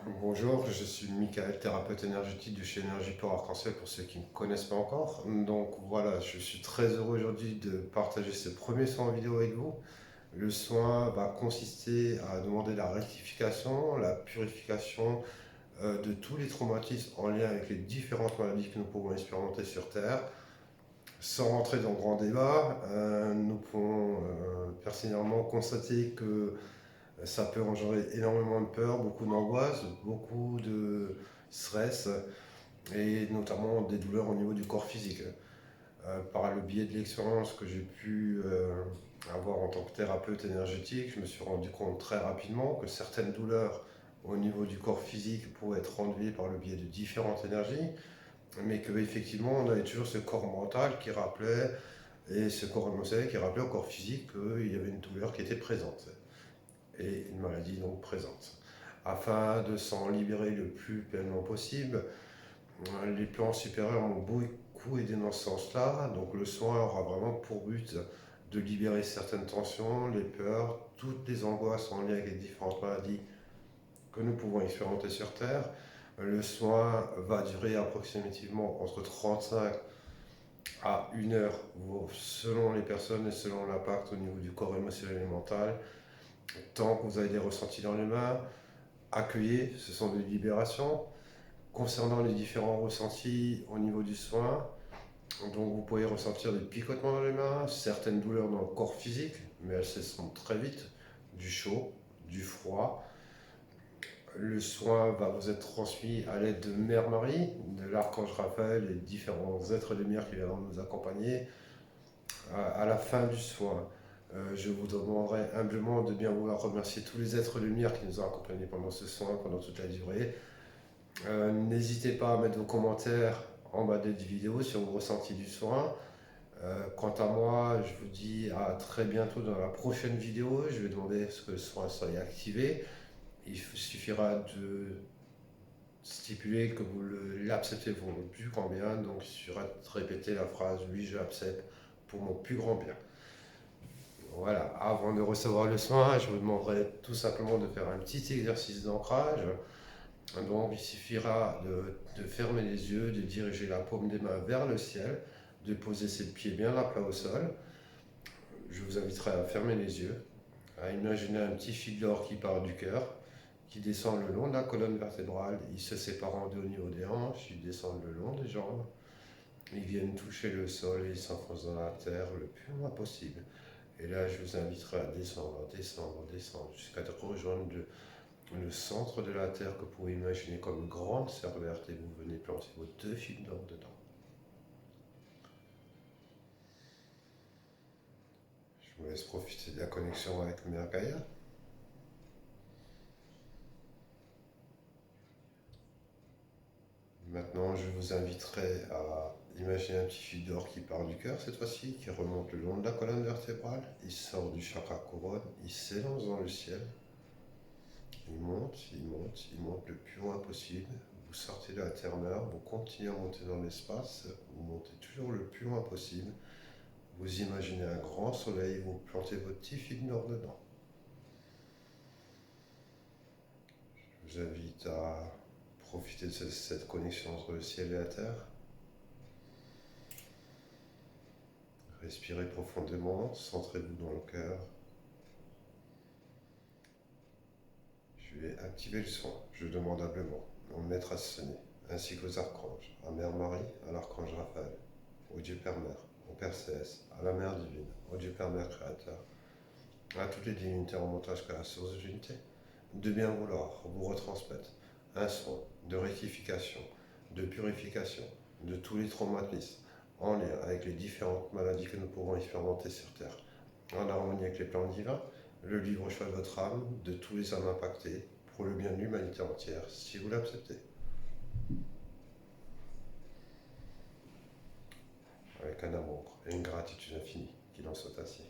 Bonjour, je suis Michael, thérapeute énergétique de chez Énergie pour Arc-en-Ciel pour ceux qui ne me connaissent pas encore. Donc voilà, je suis très heureux aujourd'hui de partager ce premier soin en vidéo avec vous. Le soin va consister à demander la rectification, la purification de tous les traumatismes en lien avec les différentes maladies que nous pouvons expérimenter sur Terre. Sans rentrer dans le grand débat, nous pouvons pertinemment constater que ça peut engendrer énormément de peur, beaucoup d'angoisse, beaucoup de stress et notamment des douleurs au niveau du corps physique. Par le biais de l'expérience que j'ai pu avoir en tant que thérapeute énergétique, je me suis rendu compte très rapidement que certaines douleurs au niveau du corps physique pouvaient être enlevées par le biais de différentes énergies, mais qu'effectivement on avait toujours ce corps mental qui rappelait, et ce corps émotionnel qui rappelait au corps physique qu'il y avait une douleur qui était présente et une maladie donc présente. Afin de s'en libérer le plus pleinement possible, les plans supérieurs m'ont beaucoup aidé dans ce sens-là. Donc le soin aura vraiment pour but de libérer certaines tensions, les peurs, toutes les angoisses en lien avec les différentes maladies que nous pouvons expérimenter sur Terre. Le soin va durer approximativement entre 35 à 1 heure, selon les personnes et selon l'impact au niveau du corps émotionnel et mental. Tant que vous avez des ressentis dans les mains, accueillez, ce sont des libérations. Concernant les différents ressentis au niveau du soin, donc vous pouvez ressentir des picotements dans les mains, certaines douleurs dans le corps physique, mais elles cesseront très vite, du chaud, du froid. Le soin va vous être transmis à l'aide de Mère Marie, de l'archange Raphaël et différents êtres de lumière qui viendront nous accompagner à la fin du soin. Je vous demanderai humblement de bien vouloir remercier tous les êtres de lumière qui nous ont accompagnés pendant ce soin, pendant toute la durée. N'hésitez pas à mettre vos commentaires en bas de cette vidéo sur vos ressentis du soin. Quant à moi, je vous dis à très bientôt dans la prochaine vidéo. Je vais demander à ce que le soin soit activé. Il suffira de stipuler que vous l'acceptez pour mon plus grand bien. Donc il suffira de répéter la phrase oui, je l'accepte pour mon plus grand bien. Voilà, avant de recevoir le soin, je vous demanderai tout simplement de faire un petit exercice d'ancrage. Donc il suffira de fermer les yeux, de diriger la paume des mains vers le ciel, de poser ses pieds bien à plat au sol. Je vous inviterai à fermer les yeux, à imaginer un petit fil d'or qui part du cœur, qui descend le long de la colonne vertébrale, il se sépare en deux au niveau des hanches, il descend le long des jambes, ils viennent toucher le sol et ils s'enfoncent dans la terre le plus loin possible. Et là, je vous inviterai à descendre, descendre, descendre, jusqu'à rejoindre le centre de la Terre que vous pouvez imaginer comme une grande serre verte et vous venez planter vos deux fils d'or dedans. Je vous laisse profiter de la connexion avec Mère Gaïa. Maintenant, je vous inviterai à imaginer un petit fil d'or qui part du cœur cette fois-ci, qui remonte le long de la colonne vertébrale, il sort du chakra couronne, il s'élance dans le ciel, il monte, il monte, il monte le plus loin possible. Vous sortez de la terre-mère, vous continuez à monter dans l'espace, vous montez toujours le plus loin possible. Vous imaginez un grand soleil, vous plantez votre petit fil d'or dedans. Je vous invite à profiter de cette connexion entre le ciel et la terre. Respirez profondément, centrez-vous dans le cœur. Je vais activer le son. Je demande humblement au maître ascensionné, ainsi qu'aux archanges, à Mère Marie, à l'archange Raphaël, au Dieu Père Mère, au Père Céleste, à la Mère Divine, au Dieu Père Mère Créateur, à toutes les divinités remontant jusqu'à la source de l'unité, de bien vouloir vous retransmettre un son de rectification, de purification de tous les traumatismes en lien avec les différentes maladies que nous pouvons expérimenter sur Terre, en harmonie avec les plans divins, le libre choix de votre âme, de tous les âmes impactées, pour le bien de l'humanité entière, si vous l'acceptez. Avec un amour et une gratitude infinie, qu'il en soit ainsi.